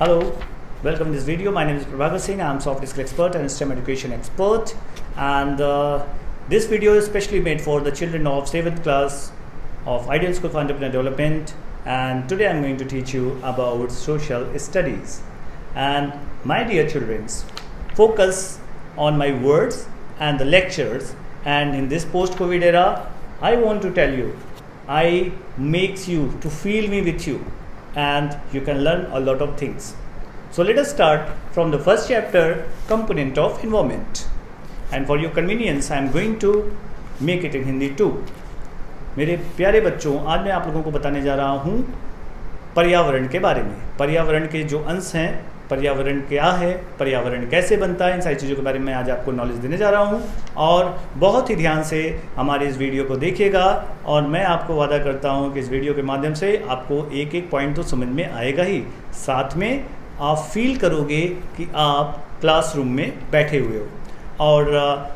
Hello, welcome to this video. My name is Prabhakar Singh. I am soft skill expert and STEM education expert. And this video is specially made for the children of 7th class of Ideal School for Entrepreneur Development. And today I am going to teach you about social studies. And my dear children, focus on my words and the lectures. And in this post-COVID era, I want to tell you, I makes you to feel me with you. And you can learn a lot of things. So let us start from the first chapter, component of environment. And for your convenience, I am going to make it in Hindi too. मेरे प्यारे बच्चों, आज मैं आप लोगों को बताने जा रहा हूँ पर्यावरण के बारे में। पर्यावरण के जो अंश हैं, पर्यावरण क्या है, पर्यावरण कैसे बनता है, इन सारी चीज़ों के बारे में आज आपको नॉलेज देने जा रहा हूँ। और बहुत ही ध्यान से हमारे इस वीडियो को देखिएगा और मैं आपको वादा करता हूँ कि इस वीडियो के माध्यम से आपको एक एक पॉइंट तो समझ में आएगा ही, साथ में आप फील करोगे कि आप क्लासरूम में बैठे हुए हो। और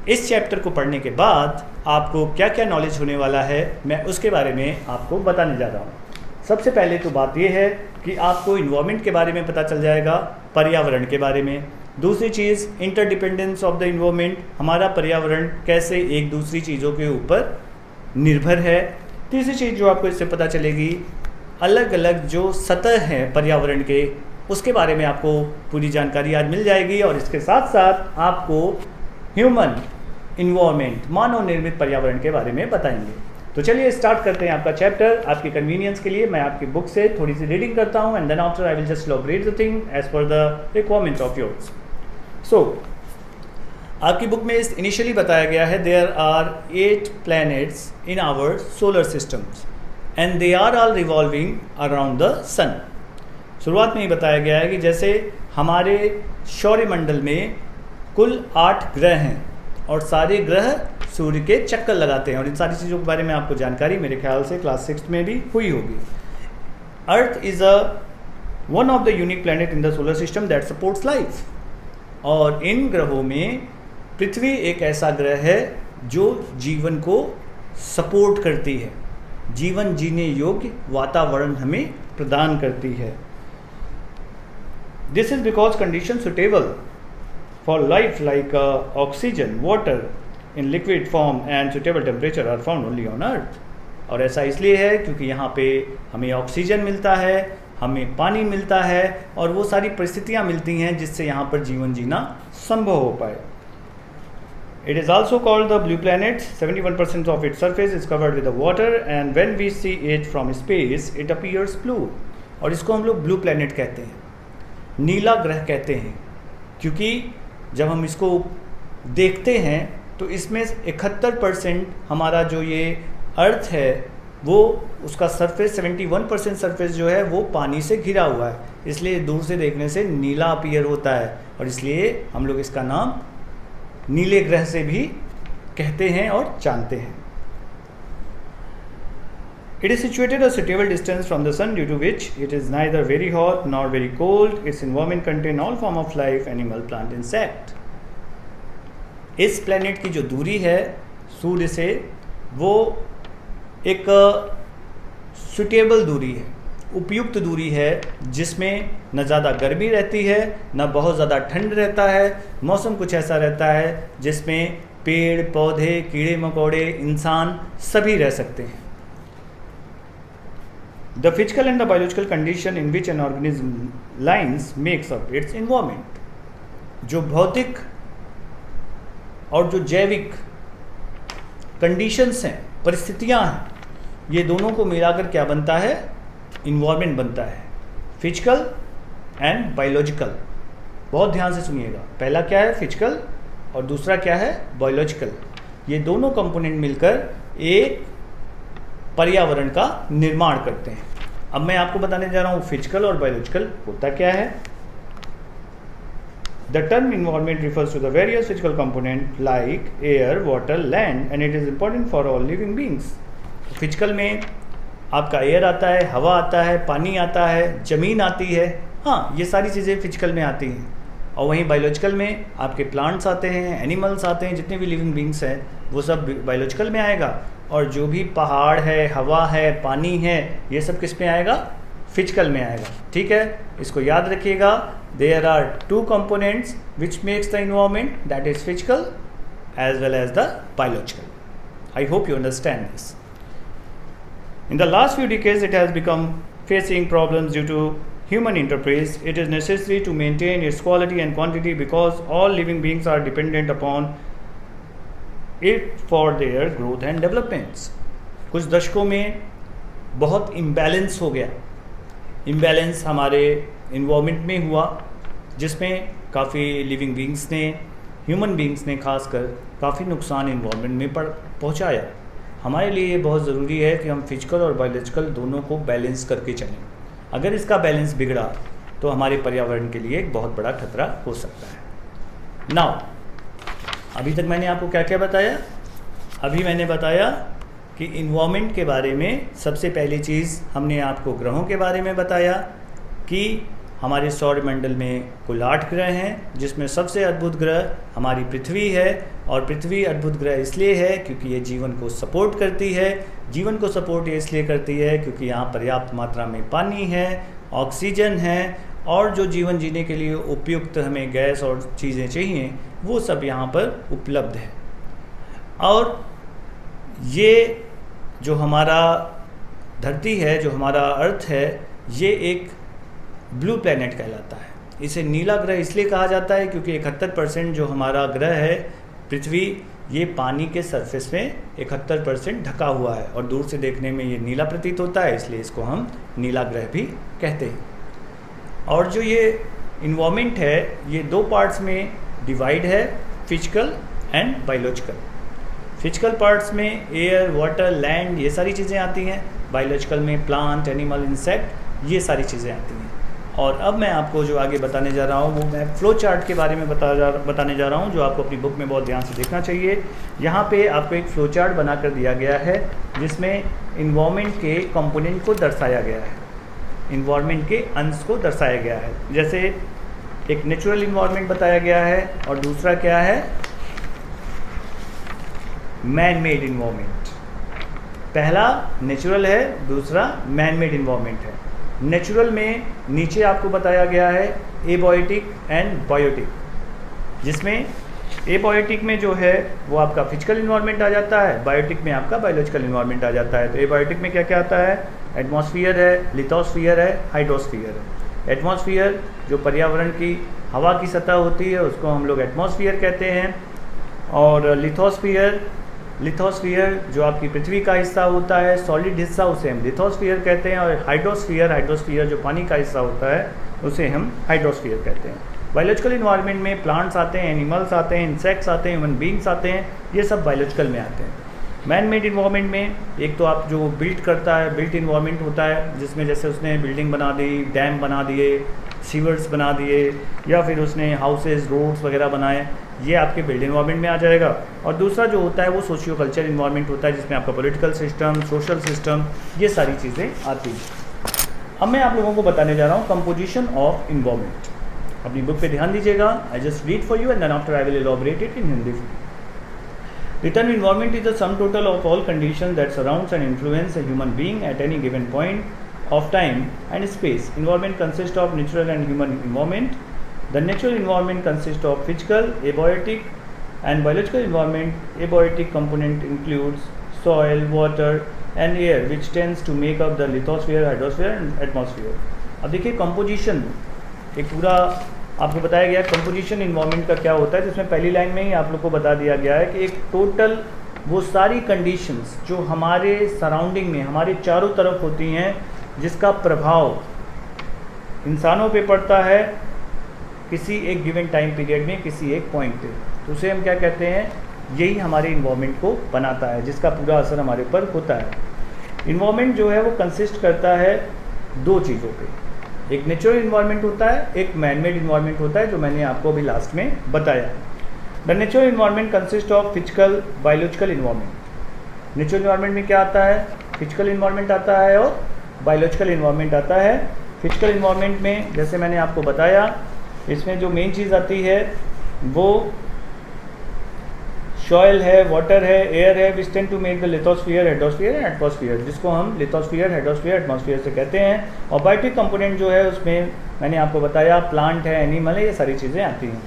इस चैप्टर को पढ़ने के बाद आपको क्या क्या नॉलेज होने वाला है, मैं उसके बारे में आपको बताने जा रहा हूँ। सबसे पहले तो बात यह है कि आपको इन्वायरमेंट के बारे में पता चल जाएगा, पर्यावरण के बारे में। दूसरी चीज़, इंटरडिपेंडेंस ऑफ द इन्वायरमेंट, हमारा पर्यावरण कैसे एक दूसरी चीज़ों के ऊपर निर्भर है। तीसरी चीज़ जो आपको इससे पता चलेगी, अलग अलग जो सतह हैं पर्यावरण के, उसके बारे में आपको पूरी जानकारी आज मिल जाएगी। और इसके साथ साथ आपको ह्यूमन इन्वायरमेंट, मानव निर्मित पर्यावरण के बारे में बताएंगे। तो चलिए स्टार्ट करते हैं आपका चैप्टर। आपके कन्वीनियंस के लिए मैं आपकी बुक से थोड़ी सी रीडिंग करता हूँ and then after I will just elaborate the thing as per the requirement of yours. So आपकी बुक में इनिशियली बताया गया है there are 8 planets in our solar systems and they are all revolving around the sun. शुरुआत में ही बताया गया है कि जैसे हमारे सौरमंडल में कुल 8 ग्रह हैं और सारे ग्रह सूर्य के चक्कर लगाते हैं, और इन सारी चीज़ों के बारे में आपको जानकारी मेरे ख्याल से क्लास 6 में भी हुई होगी। Earth is one of the unique planet in the solar system that supports life. और इन ग्रहों में पृथ्वी एक ऐसा ग्रह है जो जीवन को सपोर्ट करती है, जीवन जीने योग्य वातावरण हमें प्रदान करती है। This is because condition suitable for life like oxygen, water in liquid form and suitable temperature are found only on earth। और ऐसा इसलिए है क्योंकि यहाँ पे हमें ऑक्सीजन मिलता है, हमें पानी मिलता है और वो सारी परिस्थितियाँ मिलती हैं जिससे यहाँ पर जीवन जीना संभव हो पाए। It is also called the blue planet। 71% of its surface is covered with the water and when we see it from space it appears blue। और इसको हम लोग ब्लू प्लैनेट कहते हैं, नीला ग्रह कहते हैं, क्योंकि जब हम इसको देखते हैं तो इसमें 71% हमारा जो ये अर्थ है वो उसका सरफेस 71% सरफेस जो है वो पानी से घिरा हुआ है, इसलिए दूर से देखने से नीला अपीयर होता है और इसलिए हम लोग इसका नाम नीले ग्रह से भी कहते हैं और जानते हैं। It is situated a suitable distance from the sun due to which it is neither very hot nor very cold. Its environment contain all form of life, animal, plant, insect। इस प्लेनेट की जो दूरी है सूर्य से वो एक suitable दूरी है, उपयुक्त दूरी है, जिसमें न ज़्यादा गर्मी रहती है न बहुत ज़्यादा ठंड रहता है। मौसम कुछ ऐसा रहता है जिसमें पेड़ पौधे, कीड़े मकोड़े, इंसान सभी रह सकते हैं। The physical and the biological condition in which an organism lies makes up its environment। जो भौतिक और जो जैविक कंडीशंस हैं, परिस्थितियां हैं, ये दोनों को मिलाकर क्या बनता है? इन्वायरमेंट बनता है, फिजिकल एंड बायोलॉजिकल। बहुत ध्यान से सुनिएगा, पहला क्या है फिजिकल और दूसरा क्या है बायोलॉजिकल। ये दोनों कंपोनेंट मिलकर एक पर्यावरण का निर्माण करते हैं। अब मैं आपको बताने जा रहा हूँ फिजिकल और बायोलॉजिकल होता क्या है। The term environment refers to the various physical component like air, water, land and it is important for all living beings. Physical में आपका एयर आता है, हवा आता है, पानी आता है, जमीन आती है, हाँ ये सारी चीज़ें फिजिकल में आती हैं। और वहीं बायोलॉजिकल में आपके प्लांट्स आते हैं, एनिमल्स आते हैं, जितने भी लिविंग बींग्स हैं वो सब बायोलॉजिकल में आएगा। और जो भी पहाड़ है, हवा है, पानी है, ये सब किस में आएगा? फिजिकल में आएगा। ठीक है, इसको याद रखिएगा। There are two components which makes the environment, that is physical as well as the biological. I hope you understand this. In the last few decades, it has become facing problems due to human enterprise. It is necessary to maintain its quality and quantity because all living beings are dependent upon it for their growth and developments. कुछ दशकों में बहुत imbalance हो गया। Imbalance हमारे environment में हुआ, जिसमें काफ़ी लिविंग बींग्स ने, ह्यूमन बींग्स ने खासकर काफ़ी नुकसान इन्वायरमेंट में पहुंचाया। हमारे लिए ये बहुत ज़रूरी है कि हम फिजिकल और बायोलॉजिकल दोनों को बैलेंस करके चलें। अगर इसका बैलेंस बिगड़ा तो हमारे पर्यावरण के लिए एक बहुत बड़ा खतरा हो सकता है। नाउ, अभी तक मैंने आपको क्या क्या बताया? अभी मैंने बताया कि इन्वायरमेंट के बारे में सबसे पहली चीज़ हमने आपको ग्रहों के बारे में बताया कि हमारे सौरमंडल में कुल 8 ग्रह हैं, जिसमें सबसे अद्भुत ग्रह हमारी पृथ्वी है। और पृथ्वी अद्भुत ग्रह इसलिए है क्योंकि ये जीवन को सपोर्ट करती है। जीवन को सपोर्ट ये इसलिए करती है क्योंकि यहाँ पर्याप्त मात्रा में पानी है, ऑक्सीजन है, और जो जीवन जीने के लिए उपयुक्त हमें गैस और चीज़ें चाहिए वो सब यहाँ पर उपलब्ध है। और ये जो हमारा धरती है, जो हमारा अर्थ है, ये एक ब्लू प्लैनेट कहलाता है। इसे नीला ग्रह इसलिए कहा जाता है क्योंकि 71% जो हमारा ग्रह है पृथ्वी, ये पानी के सरफेस में 71% ढका हुआ है और दूर से देखने में ये नीला प्रतीत होता है, इसलिए इसको हम नीला ग्रह भी कहते हैं। और जो ये इन्वायरमेंट है ये 2 पार्ट्स में डिवाइड है, physical and biological. Physical parts में एयर, वाटर, लैंड, ये सारी चीज़ें आती हैं। बायोलॉजिकल में प्लांट, एनिमल, इंसेक्ट, ये सारी चीज़ें आती हैं। और अब मैं आपको जो आगे बताने जा रहा हूँ वो मैं फ्लो चार्ट के बारे में बताने जा रहा हूँ, जो आपको अपनी बुक में बहुत ध्यान से देखना चाहिए। यहाँ पे आपको एक फ्लो चार्ट बना कर दिया गया है जिसमें इन्वायरमेंट के कंपोनेंट को दर्शाया गया है, इन्वायरमेंट के अंश को दर्शाया गया है। जैसे एक नेचुरल इन्वायरमेंट बताया गया है और दूसरा क्या है, मैन मेड इन्वायरमेंट। पहला नेचुरल है, दूसरा मैन मेड इन्वायरमेंट है। नेचुरल में नीचे आपको बताया गया है एबायोटिक एंड बायोटिक, जिसमें एबायोटिक में जो है वो आपका फिजिकल इन्वायरमेंट आ जाता है, बायोटिक में आपका बायोलॉजिकल इन्वायरमेंट आ जाता है। तो एबायोटिक में क्या क्या आता है, एटमॉस्फेयर है, लिथोस्फीयर है, हाइड्रोस्फीयर है। एटमॉस्फेयर जो पर्यावरण की हवा की सतह होती है उसको हम लोग एटमॉस्फेयर कहते हैं। और लिथोस्फीयर जो आपकी पृथ्वी का हिस्सा होता है, सॉलिड हिस्सा, उसे हम लिथोस्फीयर कहते हैं। और हाइड्रोस्फीयर जो पानी का हिस्सा होता है उसे हम हाइड्रोस्फीयर कहते हैं। बायोलॉजिकल इन्वायरमेंट में प्लांट्स आते हैं, एनिमल्स आते हैं, इंसेक्ट्स आते हैं, ह्यूमन बींग्स आते हैं, ये सब बायोलॉजिकल में आते हैं। मैन मेड इन्वायरमेंट में एक तो आप जो बिल्ट करता है, बिल्ट इन्वायरमेंट होता है, जिसमें जैसे उसने बिल्डिंग बना दी, डैम बना दिए, सीवर्स बना दिए, या फिर उसने हाउसेज, रोड्स वगैरह बनाए, ये आपके बिल्ड इन्वायरमेंट में आ जाएगा। और दूसरा जो होता है वो सोशियो कल्चर इन्वायरमेंट होता है, जिसमें आपका पॉलिटिकल सिस्टम, सोशल सिस्टम, ये सारी चीज़ें आती हैं। अब मैं आप लोगों को बताने जा रहा हूँ कंपोजिशन ऑफ इन्वायरमेंट। अपनी बुक पे ध्यान दीजिएगा। I just read for you and then after I will elaborate it in Hindi. The term environment is the sum total of all conditions that surrounds and influence a human being at any given point of time and space. Environment consists of natural and human environment. The natural environment consists of physical, abiotic and biological environment. Abiotic component includes soil, water and air, which tends to make up the lithosphere, hydrosphere and atmosphere. अब देखिए composition, एक पूरा आपको बताया गया composition environment का क्या होता है, जिसमें पहली लाइन में ही आप लोग को बता दिया गया है कि एक टोटल वो सारी कंडीशंस जो हमारे सराउंडिंग में, हमारे चारों तरफ होती हैं, जिसका प्रभाव इंसानों पे पड़ता है किसी एक गिवन टाइम पीरियड में, किसी एक पॉइंट पे, तो उसे हम क्या कहते हैं, यही हमारे इन्वायरमेंट को बनाता है, जिसका पूरा असर हमारे ऊपर होता है। इन्वायरमेंट जो है वो कंसिस्ट करता है 2 चीज़ों पे, एक नेचुरल इन्वायरमेंट होता है, एक मैन मेड इन्वायरमेंट होता है, जो मैंने आपको अभी लास्ट में बताया। The natural environment consist of physical, biological environment. Natural environment में क्या आता है, फिजिकल इन्वायरमेंट आता है और बायोलॉजिकल इन्वायरमेंट आता है। फिजिकल इन्वायरमेंट में जैसे मैंने आपको बताया, इसमें जो मेन चीज़ आती है वो सॉइल है, वाटर है, एयर है, which tend to make the lithosphere, hydrosphere and atmosphere, जिसको हम लिथोस्फीयर, हेडोस्फीयर, एटमॉस्फेयर से कहते हैं। और बायोटिक कंपोनेंट जो है उसमें मैंने आपको बताया प्लांट है, एनिमल है, ये सारी चीज़ें आती हैं।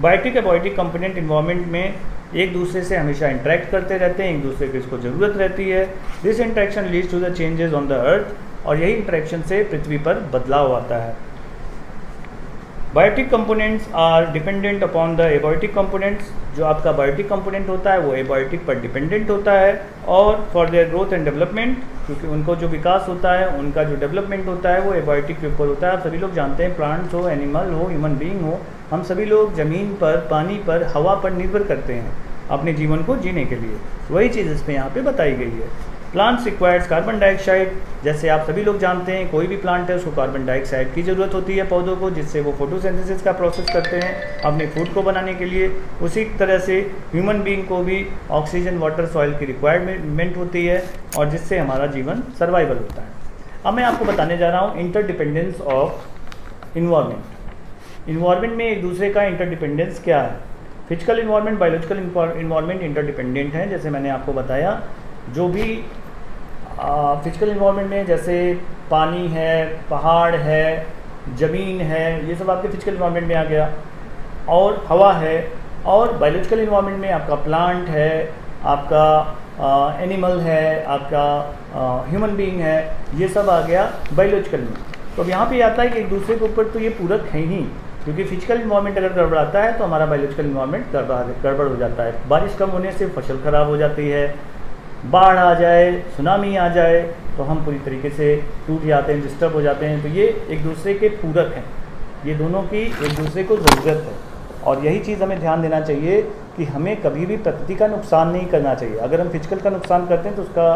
बायोटिक एबायोटिक कंपोनेंट इन्वायरमेंट में एक दूसरे से हमेशा इंटरेक्ट करते रहते हैं, एक दूसरे की इसको ज़रूरत रहती है। This interaction leads to the changes on the earth, और यही इंटरेक्शन से पृथ्वी पर बदलाव आता है। Biotic components are dependent upon the abiotic components, जो आपका बायोटिक कंपोनेंट होता है वो एबायोटिक पर डिपेंडेंट होता है, और for their growth and development, क्योंकि उनको जो विकास होता है, उनका जो डेवलपमेंट होता है वो एबायोटिक के ऊपर होता है। आप सभी लोग जानते हैं प्लांट्स हो, एनिमल हो, ह्यूमन बीइंग हो, हम सभी लोग ज़मीन पर, पानी पर, हवा पर निर्भर करते हैं अपने जीवन को जीने के लिए। वही चीज़ इसमें यहाँ पे बताई गई है। प्लांट्स रिक्वायर्स कार्बन डाइऑक्साइड, जैसे आप सभी लोग जानते हैं कोई भी प्लांट है उसको कार्बन डाइऑक्साइड की ज़रूरत होती है पौधों को, जिससे वो फोटोसिंथेसिस का प्रोसेस करते हैं अपने फूड को बनाने के लिए। उसी तरह से ह्यूमन बीइंग को भी ऑक्सीजन, वाटर, सॉइल की रिक्वायरमेंट होती है, और जिससे हमारा जीवन सर्वाइवल होता है। अब मैं आपको बताने जा रहा हूँ इंटरडिपेंडेंस ऑफ इन्वायरमेंट। इन्वायरमेंट में एक दूसरे का इंटरडिपेंडेंस क्या है। Physical environment, biological environment interdependent है। जैसे मैंने आपको बताया, जो भी फिजिकल इन्वायरमेंट में जैसे पानी है, पहाड़ है, ज़मीन है, ये सब आपके फिजिकल इन्वायरमेंट में आ गया, और हवा है। और बायोलॉजिकल इन्वायरमेंट में आपका प्लांट है, आपका एनिमल है, आपका ह्यूमन बीइंग है, ये सब आ गया बायोलॉजिकल में। तो अब यहाँ पे आता है कि एक दूसरे के ऊपर तो ये पूरक है ही, क्योंकि फिजिकल इन्वायरमेंट अगर गड़बड़ाता है तो हमारा बायोलॉजिकल इन्वायरमेंट गड़बड़ हो जाता है। बारिश कम होने से फसल ख़राब हो जाती है, बाढ़ आ जाए, सुनामी आ जाए तो हम पूरी तरीके से टूट जाते हैं, डिस्टर्ब हो जाते हैं। तो ये एक दूसरे के पूरक हैं, ये दोनों की एक दूसरे को ज़रूरत है। और यही चीज़ हमें ध्यान देना चाहिए कि हमें कभी भी प्रकृति का नुकसान नहीं करना चाहिए। अगर हम फिजिकल का नुकसान करते हैं तो उसका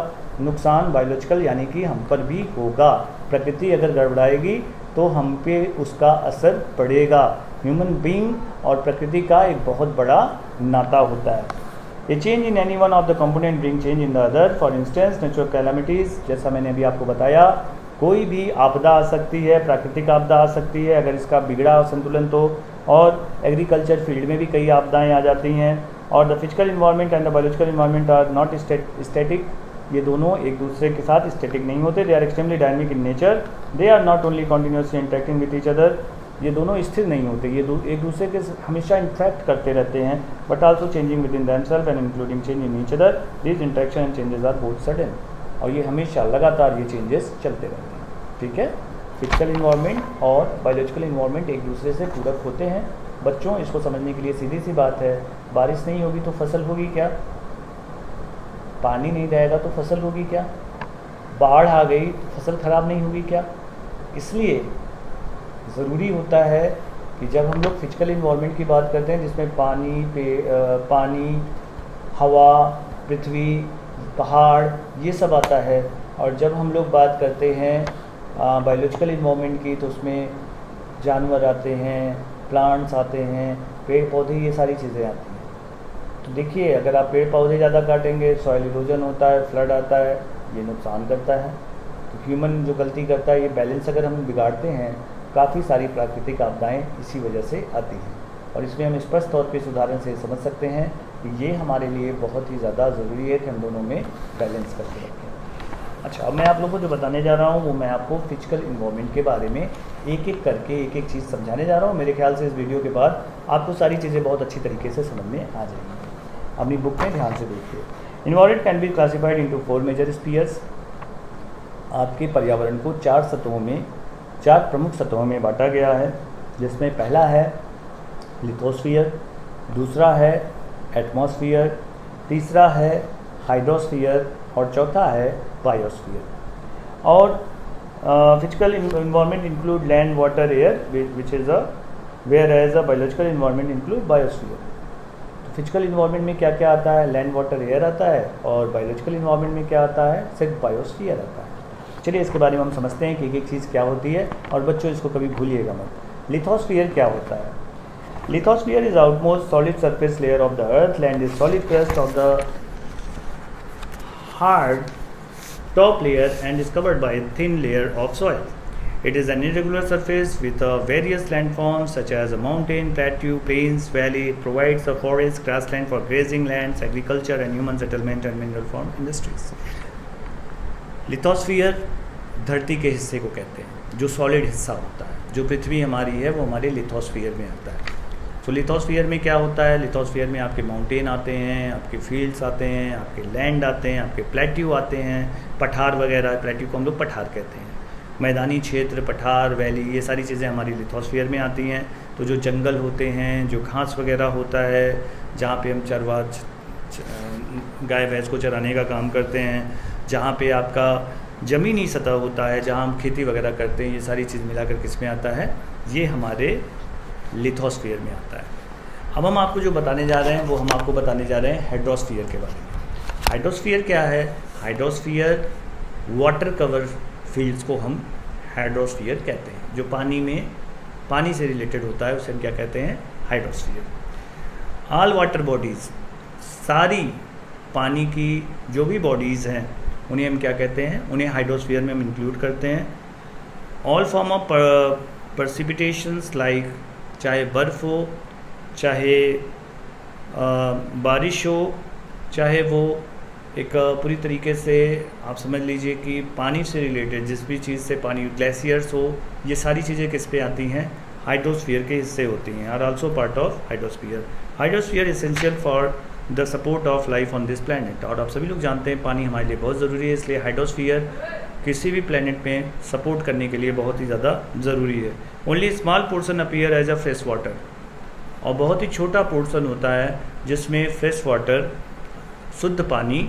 नुकसान बायोलॉजिकल यानी कि हम पर भी होगा। प्रकृति अगर गड़बड़ाएगी तो हम पे उसका असर पड़ेगा। ह्यूमन बीइंग और प्रकृति का एक बहुत बड़ा नाता होता है। ए change in any one of the component bring change in the other. For instance natural calamities, जैसा मैंने अभी आपको बताया, कोई भी आपदा आ सकती है, प्राकृतिक आपदा आ सकती है अगर इसका बिगड़ा संतुलन तो। और एग्रीकल्चर फील्ड में भी कई आपदाएं आ जाती हैं। और the physical environment and the biological environment are not static, ये दोनों एक दूसरे के साथ स्टैटिक नहीं होते। They are extremely dynamic in nature, they are not only continuously interacting with each other, ये दोनों स्थिर नहीं होते, ये एक दूसरे के हमेशा इंटरेक्ट करते रहते हैं, but also changing within themselves and including change in each other. This interaction and changes are both sudden, और ये हमेशा लगातार ये चेंजेस चलते रहते हैं। ठीक है, फिजिकल इन्वायरमेंट और बायोलॉजिकल इन्वायरमेंट एक दूसरे से पूरक होते हैं। बच्चों, इसको समझने के लिए सीधी सी बात है, बारिश नहीं होगी तो फसल होगी क्या? पानी नहीं रहेगा तो फसल होगी क्या? बाढ़ आ गई तो फसल ख़राब नहीं होगी क्या? इसलिए ज़रूरी होता है कि जब हम लोग फिजिकल इन्वायरमेंट की बात करते हैं जिसमें पानी, हवा, पृथ्वी, पहाड़, ये सब आता है, और जब हम लोग बात करते हैं बायोलॉजिकल इन्वायरमेंट की तो उसमें जानवर आते हैं, प्लांट्स आते हैं, पेड़ पौधे, ये सारी चीज़ें आती हैं। तो देखिए, अगर आप पेड़ पौधे ज़्यादा काटेंगे, सॉइल इरोजन होता है, फ्लड आता है, ये नुकसान करता है। तो ह्यूमन जो गलती करता है, ये बैलेंस अगर हम बिगाड़ते हैं, काफ़ी सारी प्राकृतिक आपदाएं इसी वजह से आती हैं। और इसमें हम स्पष्ट तौर पे इस उदाहरण से समझ सकते हैं कि ये हमारे लिए बहुत ही ज़्यादा ज़रूरी है कि हम दोनों में बैलेंस करके रखें। अच्छा, अब मैं आप लोगों को जो बताने जा रहा हूँ वो मैं आपको फिजिकल इन्वायरमेंट के बारे में एक एक करके एक एक चीज़ समझाने जा रहा हूँ। मेरे ख्याल से इस वीडियो के बाद आपको सारी चीज़ें बहुत अच्छी तरीके से समझ में आ जाएंगी। अपनी बुक में ध्यान से देखिए। Environment can be classified into 4 major spheres. आपके पर्यावरण को 4 प्रमुख सतहों में बांटा गया है, जिसमें पहला है लिथोस्फीयर, दूसरा है एटमॉस्फेयर, तीसरा है हाइड्रोस्फीयर और चौथा है बायोस्फीयर। और physical environment include land, water, air, which is whereas a biological environment include biosphere. तो फिजिकल इन्वायरमेंट में क्या क्या आता है? लैंड, वाटर, एयर आता है, और बायोलॉजिकल इन्वायरमेंट में क्या आता है? सिर्फ बायोस्फीयर आता है। चलिए इसके बारे में हम समझते हैं कि एक एक चीज़ क्या होती है, और बच्चों इसको कभी भूलिएगा मत। लिथोस्फीयर क्या होता है? Lithosphere is outmost solid surface layer of the earth. Land is solid crust of the hard top layer and is covered by a thin layer of soil. It is an irregular surface with various landforms such as a mountain, plateau, plains, valley. It provides a forest, grassland for grazing lands, agriculture and human settlement and mineral form industries. Lithosphere धरती के हिस्से को कहते हैं, जो solid हिस्सा होता है, जो पृथ्वी हमारी है वो हमारे लिथोस्फीयर में आता है। तो लिथोस्फीयर में क्या होता है? लिथोस्फीयर में आपके माउंटेन आते हैं, आपके फील्ड्स आते हैं, आपके लैंड आते हैं, आपके प्लेट्यू आते हैं, पठार वगैरह, प्लेट्यू को हम लोग पठार कहते हैं, मैदानी क्षेत्र, पठार, वैली, ये सारी चीज़ें हमारी लिथोस्फीयर में आती हैं। तो जो जंगल होते हैं, जो घास वगैरह होता है, जहाँ पे हम चरवा गाय भैंस को चराने का काम करते हैं, जहाँ पे आपका ज़मीनी सतह होता है, जहाँ हम खेती वगैरह करते हैं, ये सारी चीज़ मिलाकर किस में आता है? ये हमारे लिथोस्फीयर में आता है। अब हम आपको जो बताने जा रहे हैं वो हम आपको बताने जा रहे हैं हाइड्रोस्फीयर के बारे में। हाइड्रोस्फीयर क्या है? हाइड्रोस्फीयर वाटर कवर फील्ड्स को हम हाइड्रोस्फीयर कहते हैं। जो पानी से रिलेटेड होता है उसे हम क्या कहते हैं? हाइड्रोस्फीयर। ऑल वाटर बॉडीज़, सारी पानी की जो भी बॉडीज़ हैं उन्हें हम क्या कहते हैं? उन्हें हाइड्रोस्फीयर में हम इंक्लूड करते हैं। ऑल फॉर्म ऑफ प्रेसिपिटेशंस लाइक, चाहे बर्फ़ हो, चाहे बारिश हो, चाहे वो एक पूरी तरीके से आप समझ लीजिए कि पानी से रिलेटेड जिस भी चीज़ से पानी, ग्लेशियर्स हो, ये सारी चीज़ें किस पे आती हैं? हाइड्रोस्फीयर के हिस्से होती हैं, are also part of hydrosphere. Hydrosphere essential for the support of life on this planet. और आप सभी लोग जानते हैं पानी हमारे लिए बहुत ज़रूरी है, इसलिए हाइड्रोस्फीयर किसी भी प्लैनेट में सपोर्ट करने के लिए बहुत ही ज़्यादा ज़रूरी है। Only small portion appear as a fresh water, और बहुत ही छोटा पोर्शन होता है जिसमें फ्रेश वाटर, शुद्ध पानी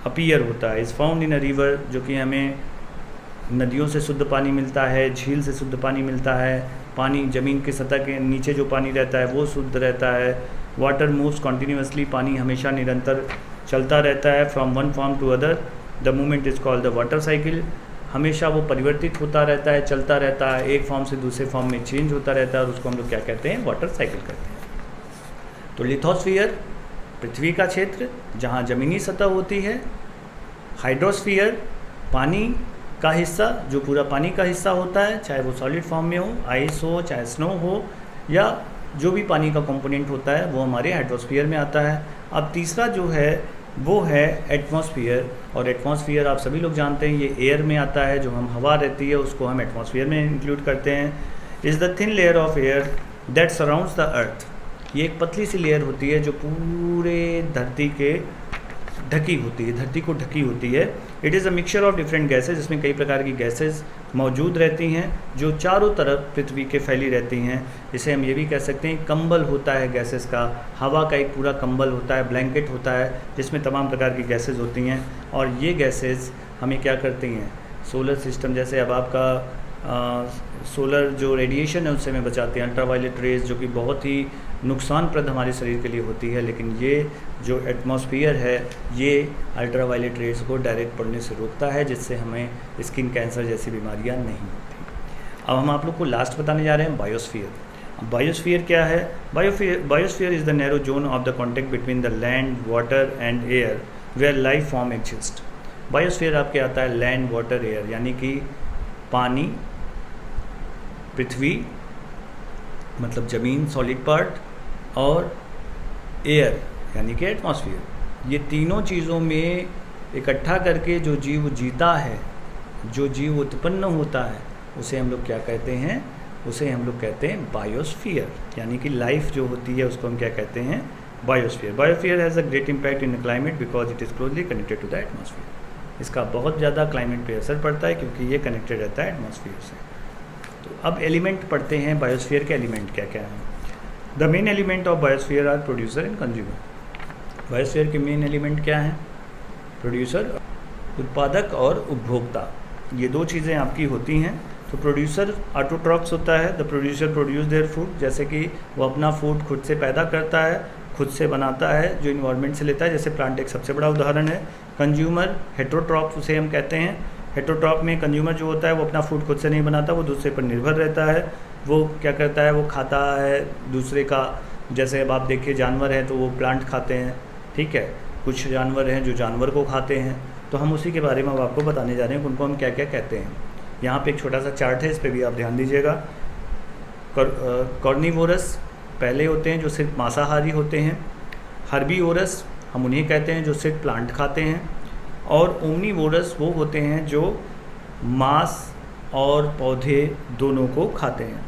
अपीयर होता है। Is found in a river, जो कि हमें नदियों से शुद्ध पानी मिलता है, झील से शुद्ध पानी मिलता है, पानी ज़मीन की सतह के नीचे जो पानी रहता है वो शुद्ध रहता है। वाटर मूव्स कॉन्टीन्यूसली, पानी हमेशा निरंतर चलता रहता है from one form to other. The movement is called the water cycle. हमेशा वो परिवर्तित होता रहता है, चलता रहता है, एक फॉर्म से दूसरे फॉर्म में चेंज होता रहता है, और उसको हम लोग क्या कहते हैं? वाटर साइकिल कहते हैं। तो लिथोस्फीयर पृथ्वी का क्षेत्र जहाँ ज़मीनी सतह होती है, हाइड्रोस्फीयर पानी का हिस्सा, जो पूरा पानी का हिस्सा होता है, चाहे वो सॉलिड फॉर्म में हो, आइस हो, चाहे स्नो हो, या जो भी पानी का कंपोनेंट होता है वो हमारे हाइड्रोस्फीयर में आता है। अब तीसरा जो है वो है एटमॉस्फेयर, और एटमॉस्फेयर आप सभी लोग जानते हैं ये एयर में आता है, जो हम हवा रहती है उसको हम एटमॉस्फेयर में इंक्लूड करते हैं। Is the thin layer of air that surrounds the earth. ये एक पतली सी लेयर होती है जो पूरे धरती के ढकी होती है, धरती को ढकी होती है। It is a mixture of different gases, जिसमें कई प्रकार की गैसेज मौजूद रहती हैं जो चारों तरफ पृथ्वी के फैली रहती हैं। इसे हम ये भी कह सकते हैं कंबल होता है गैसेस का, हवा का एक पूरा कंबल होता है, ब्लैंकेट होता है, जिसमें तमाम प्रकार की गैसेज होती हैं। और ये गैसेज हमें क्या करती हैं? सोलर सिस्टम, जैसे अब आपका सोलर जो रेडिएशन है उससे हमें बचाते हैं, अल्ट्रावायलेट रेज, जो कि बहुत ही नुकसानप्रद हमारे शरीर के लिए होती है। लेकिन ये जो एटमॉस्फेयर है ये अल्ट्रावायलेट रेज को डायरेक्ट पड़ने से रोकता है, जिससे हमें स्किन कैंसर जैसी बीमारियां नहीं होती। अब हम आप लोग को लास्ट बताने जा रहे हैं बायोस्फीयर। बायोस्फीयर क्या है? Biosphere is the narrow zone of the contact between the land, water and air where life form exist. Biosphere आपके आता है लैंड, वाटर, एयर, यानी कि पानी, पृथ्वी मतलब ज़मीन, सॉलिड पार्ट, और एयर यानी कि एटमॉस्फेयर। ये तीनों चीज़ों में इकट्ठा करके जो जीव जीता है, जो जीव उत्पन्न होता है, उसे हम लोग क्या कहते हैं? उसे हम लोग कहते हैं बायोस्फीयर, यानी कि लाइफ जो होती है उसको हम क्या कहते हैं? Biosphere. Biosphere has a great impact in climate because it is closely connected to the atmosphere. इसका बहुत ज़्यादा क्लाइमेट पे असर पड़ता है क्योंकि ये कनेक्टेड रहता है एटमॉस्फेयर से। तो अब एलिमेंट पढ़ते हैं, बायोस्फीयर के एलिमेंट क्या क्या हैं। The main element of biosphere are producer and consumer. Biosphere के मेन एलिमेंट क्या हैं? प्रोड्यूसर, उत्पादक, और उपभोक्ता, ये दो चीज़ें आपकी होती हैं। तो प्रोड्यूसर ऑटोट्रॉप्स होता है, the producer produce their food, जैसे कि वो अपना फूड खुद से पैदा करता है, खुद से बनाता है, जो इन्वायरमेंट से लेता है, जैसे प्लांट एक सबसे बड़ा उदाहरण है। कंज्यूमर, हेटरोट्रॉप उसे हम कहते हैं। हेटरोट्रॉप में कंज्यूमर जो होता है वो अपना फूड खुद से नहीं बनाता, वो दूसरे पर निर्भर रहता है। वो क्या करता है? वो खाता है दूसरे का, जैसे अब आप देखिए जानवर हैं तो वो प्लांट खाते हैं, ठीक है, कुछ जानवर हैं जो जानवर को खाते हैं। तो हम उसी के बारे में अब आपको बताने जा रहे हैं, उनको हम क्या क्या कहते हैं। यहाँ पे एक छोटा सा चार्ट है, इस पर भी आप ध्यान दीजिएगा। कॉर्निवोरस पहले होते हैं जो सिर्फ मांसाहारी होते हैं, हर्बीवोरस हम उन्हें कहते हैं जो सिर्फ प्लांट खाते हैं, और ओमनीवोरस वो होते हैं जो मांस और पौधे दोनों को खाते हैं।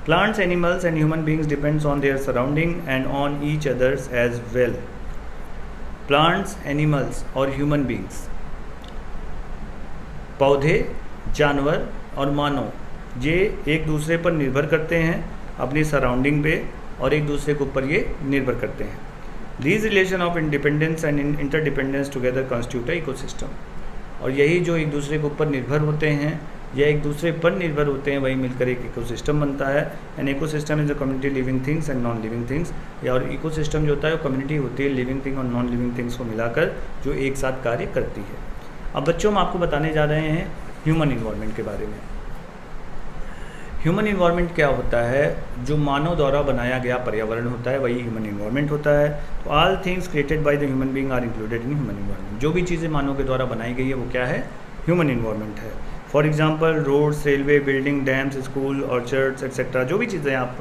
Plants, animals and human beings depends on their surrounding and on each others as well. Plants, animals और ह्यूमन बींग्स, पौधे, जानवर और मानव, ये एक दूसरे पर निर्भर करते हैं अपनी सराउंडिंग पे, और एक दूसरे के ऊपर ये निर्भर करते हैं। These relation of independence and interdependence together constitute a ecosystem। और यही जो एक दूसरे के ऊपर निर्भर होते हैं या एक दूसरे पर निर्भर होते हैं, वही मिलकर एक इकोसिस्टम बनता है। An ecosystem is a community living things and non living things. या और इकोसिस्टम जो होता है वो कम्युनिटी होती है लिविंग थिंग और नॉन लिविंग थिंग्स को मिलाकर जो एक साथ कार्य करती है। अब बच्चों हम आपको बताने जा रहे हैं ह्यूमन इन्वायरमेंट के बारे में। ह्यूमन इन्वायरमेंट क्या होता है? जो मानव द्वारा बनाया गया पर्यावरण होता है वही ह्यूमन इन्वायरमेंट होता है। तो all things created by the human being are included in human environment. जो भी चीज़ें मानव के द्वारा बनाई गई है वो क्या है? ह्यूमन इन्वायरमेंट है। For example roads, railway, building, dams, school, orchards etcetera, जो भी चीज़ें आप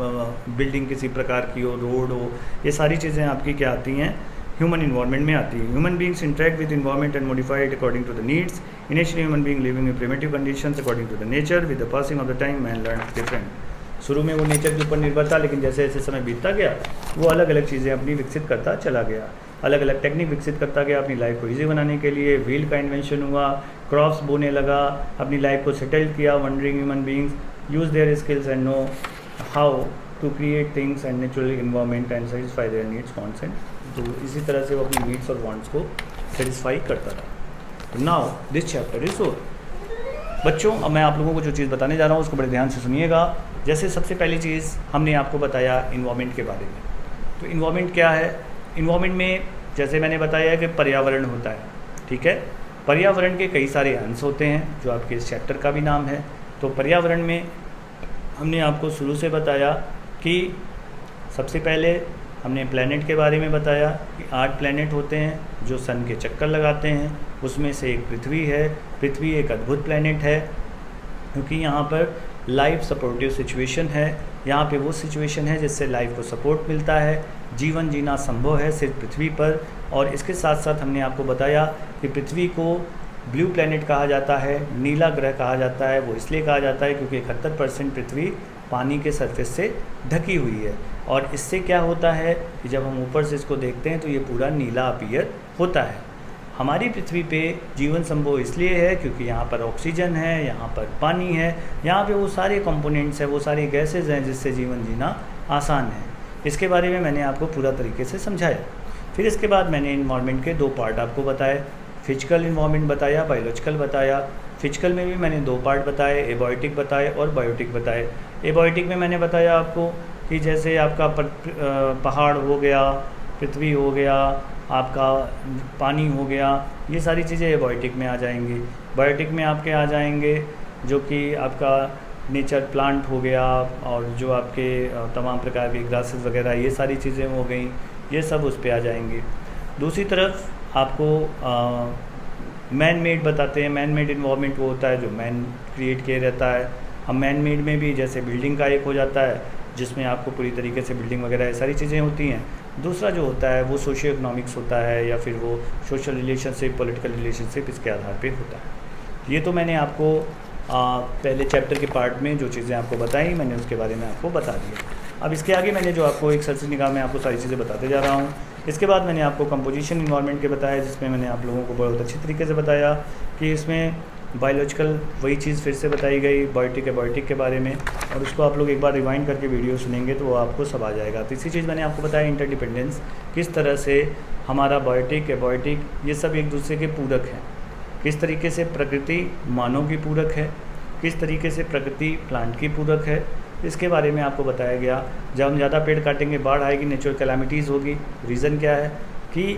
बिल्डिंग किसी प्रकार की हो, रोड हो, ये सारी चीज़ें आपकी क्या आती हैं? ह्यूमन इन्वायरमेंट में आती है। Human beings interact with environment and modify it according to the needs. Initially human being living in primitive conditions according to the nature. With the passing of the time man learn different. शुरू में वो nature के ऊपर निर्भर था, लेकिन जैसे जैसे समय बीतता गया वो अलग अलग चीज़ें अपनी विकसित करता चला गया, अलग अलग टेक्निक विकसित करता गया अपनी लाइफ को ईजी बनाने के लिए। व्हील का इन्वेंशन हुआ, क्रॉप्स बोने लगा, अपनी लाइफ को सेटल किया। Wandering human beings use their skills and know how to create things and natural environment and satisfy their needs consent. तो इसी तरह से वो अपनी नीड्स और वांट्स को सेटिस्फाई करता था। Now this chapter is over. बच्चों अब मैं आप लोगों को जो चीज़ बताने जा रहा हूँ उसको बड़े ध्यान से सुनिएगा। जैसे सबसे पहली चीज़ हमने आपको बताया इन्वायरमेंट के बारे में। तो इन्वायरमेंट क्या है? इन्वायरमेंट में जैसे मैंने बताया कि पर्यावरण होता है, ठीक है। पर्यावरण के कई सारे अंश होते हैं जो आपके इस चैप्टर का भी नाम है। तो पर्यावरण में हमने आपको शुरू से बताया कि सबसे पहले हमने प्लैनेट के बारे में बताया कि 8 प्लैनेट होते हैं जो सन के चक्कर लगाते हैं। उसमें से एक पृथ्वी है। पृथ्वी एक अद्भुत प्लैनेट है क्योंकि यहाँ पर लाइफ सपोर्टिव सिचुएशन है। यहाँ पे वो सिचुएशन है जिससे लाइफ को सपोर्ट मिलता है, जीवन जीना संभव है सिर्फ पृथ्वी पर। और इसके साथ साथ हमने आपको बताया कि पृथ्वी को ब्लू प्लैनेट कहा जाता है, नीला ग्रह कहा जाता है। वो इसलिए कहा जाता है क्योंकि 71% पृथ्वी पानी के सरफेस से ढकी हुई है। और इससे क्या होता है कि जब हम ऊपर से इसको देखते हैं तो ये पूरा नीला अपीयर होता है। हमारी पृथ्वी पे जीवन संभव इसलिए है क्योंकि यहाँ पर ऑक्सीजन है, यहाँ पर पानी है, यहाँ पे वो सारे कंपोनेंट्स हैं, वो सारी गैसेज हैं जिससे जीवन जीना आसान है। इसके बारे में मैंने आपको पूरा तरीके से समझाया। फिर इसके बाद मैंने इन्वायरमेंट के 2 पार्ट आपको बताए। फिजिकल इन्वायरमेंट बताया, बायोलॉजिकल बताया। फिजिकल में भी मैंने 2 पार्ट बताए, एबायोटिक बताए और बायोटिक बताए। एबायोटिक में मैंने बताया आपको कि जैसे आपका पहाड़ हो गया, पृथ्वी हो गया, आपका पानी हो गया, ये सारी चीज़ें एबायोटिक में आ जाएंगी। बायोटिक में आपके आ जाएंगे जो कि आपका नेचर प्लांट हो गया और जो आपके तमाम प्रकार के ग्रासेस वगैरह ये सारी चीज़ें हो गई, ये सब उस पर आ जाएंगी। दूसरी तरफ आपको मैन मेड बताते हैं। मैन मेड इन्वायरमेंट वो होता है जो मैन क्रिएट किया रहता है। हम मैन मेड में भी जैसे बिल्डिंग का एक हो जाता है जिसमें आपको पूरी तरीके से बिल्डिंग वगैरह ये सारी चीज़ें होती हैं। दूसरा जो होता है वो सोशियो इकोनॉमिक्स होता है या फिर वो सोशल रिलेशनशिप, पॉलिटिकल रिलेशनशिप, इसके आधार पे होता है। ये तो मैंने आपको पहले चैप्टर के पार्ट में जो चीज़ें आपको बताई मैंने उसके बारे में आपको बता दिया। अब इसके आगे मैंने जो आपको एक सरसरी निगाह में आपको सारी चीज़ें बताते जा रहा हूँ। इसके बाद मैंने आपको कंपोजिशन इन्वायरमेंट के बताया जिसमें मैंने आप लोगों को बहुत अच्छी तरीके से बताया कि इसमें बायोलॉजिकल वही चीज़ फिर से बताई गई बायोटिक एबायोटिक के बारे में, और उसको आप लोग एक बार रिवाइंड करके वीडियो सुनेंगे तो वो आपको सब आ जाएगा। तीसरी चीज़ मैंने आपको बताया इंटरडिपेंडेंस, किस तरह से हमारा बायोटिक एबायोटिक ये सब एक दूसरे के पूरक हैं। किस तरीके से प्रकृति मानव की पूरक है, किस तरीके से प्रकृति प्लांट की पूरक है, इसके बारे में आपको बताया गया। जब हम ज़्यादा पेड़ काटेंगे बाढ़ आएगी, नेचुरल कैलामिटीज़ होगी। रीज़न क्या है कि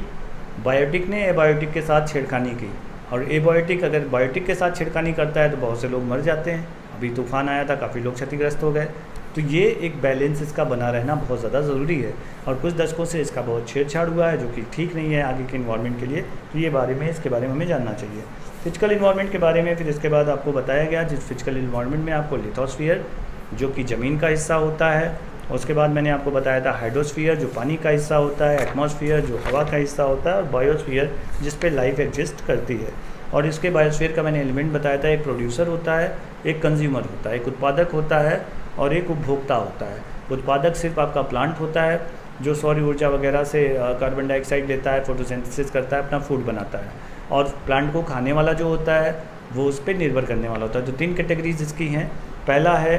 बायोटिक ने एबायोटिक के साथ छेड़खानी की, और एबायोटिक अगर बायोटिक के साथ छेड़खानी करता है तो बहुत से लोग मर जाते हैं। अभी तूफान आया था, काफ़ी लोग क्षतिग्रस्त हो गए। तो ये एक बैलेंस इसका बना रहना बहुत ज़्यादा ज़रूरी है, और कुछ दशकों से इसका बहुत छेड़छाड़ हुआ है जो कि ठीक नहीं है आगे के इन्वायरमेंट के लिए। तो ये बारे में इसके बारे में हमें जानना चाहिए। फिजिकल इन्वायरमेंट के बारे में फिर इसके बाद आपको बताया गया, जिस फिजिकल इन्वायरमेंट में आपको लिथोस्फीयर जो कि ज़मीन का हिस्सा होता है, उसके बाद मैंने आपको बताया था हाइड्रोस्फीयर जो पानी का हिस्सा होता है, एटमॉस्फेयर जो हवा का हिस्सा होता है, और बायोस्फीयर जिस पे लाइफ एग्जिस्ट करती है। और इसके बायोस्फीयर का मैंने एलिमेंट बताया था, एक प्रोड्यूसर होता है, एक कंज्यूमर होता है, एक उत्पादक होता है और एक उपभोक्ता होता है। उत्पादक सिर्फ आपका प्लांट होता है जो सौर ऊर्जा वगैरह से कार्बन डाइऑक्साइड लेता है, फोटोसिंथेसिस करता है, अपना फूड बनाता है। और प्लांट को खाने वाला जो होता है वो उस पर निर्भर करने वाला होता है। तो 3 कैटेगरीज इसकी हैं। पहला है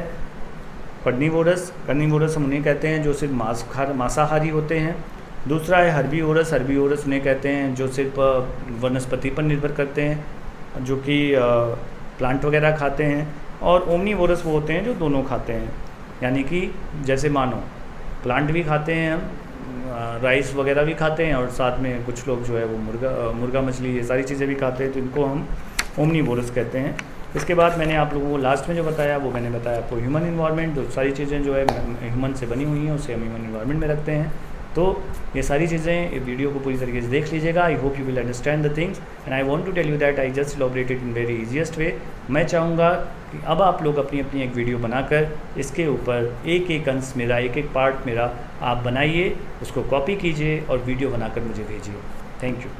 कार्निवोरस, कार्निवोरस हम उन्हें कहते हैं जो सिर्फ मांसाहारी होते हैं। दूसरा है हर्बीवोरस, हर्बीवोरस उन्हें कहते हैं जो सिर्फ वनस्पति पर निर्भर करते हैं, जो कि प्लांट वगैरह खाते हैं। और ओमनीवोरस वो होते हैं जो दोनों खाते हैं, यानी कि जैसे मानो प्लांट भी खाते हैं हम, राइस वगैरह भी खाते हैं, और साथ में कुछ लोग जो है वो मुर्गा मछली ये सारी चीज़ें भी खाते हैं, तो इनको हम ओमनीवोरस कहते हैं। इसके बाद मैंने आप लोगों को लास्ट में जो बताया वो मैंने बताया आपको ह्यूमन इन्वायरमेंट, जो सारी चीज़ें जो है ह्यूमन से बनी हुई हैं उसे हम ह्यूमन इन्वायरमेंट में रखते हैं। तो ये सारी चीज़ें, ये वीडियो को पूरी तरीके से देख लीजिएगा। I hope you will understand the things and I want to tell you that I just elaborated in very easiest way. मैं चाहूँगा कि अब आप लोग अपनी अपनी एक वीडियो बनाकर इसके ऊपर एक एक अंश मेरा, एक एक पार्ट मेरा आप बनाइए, उसको कॉपी कीजिए और वीडियो बनाकर मुझे भेजिए। Thank you.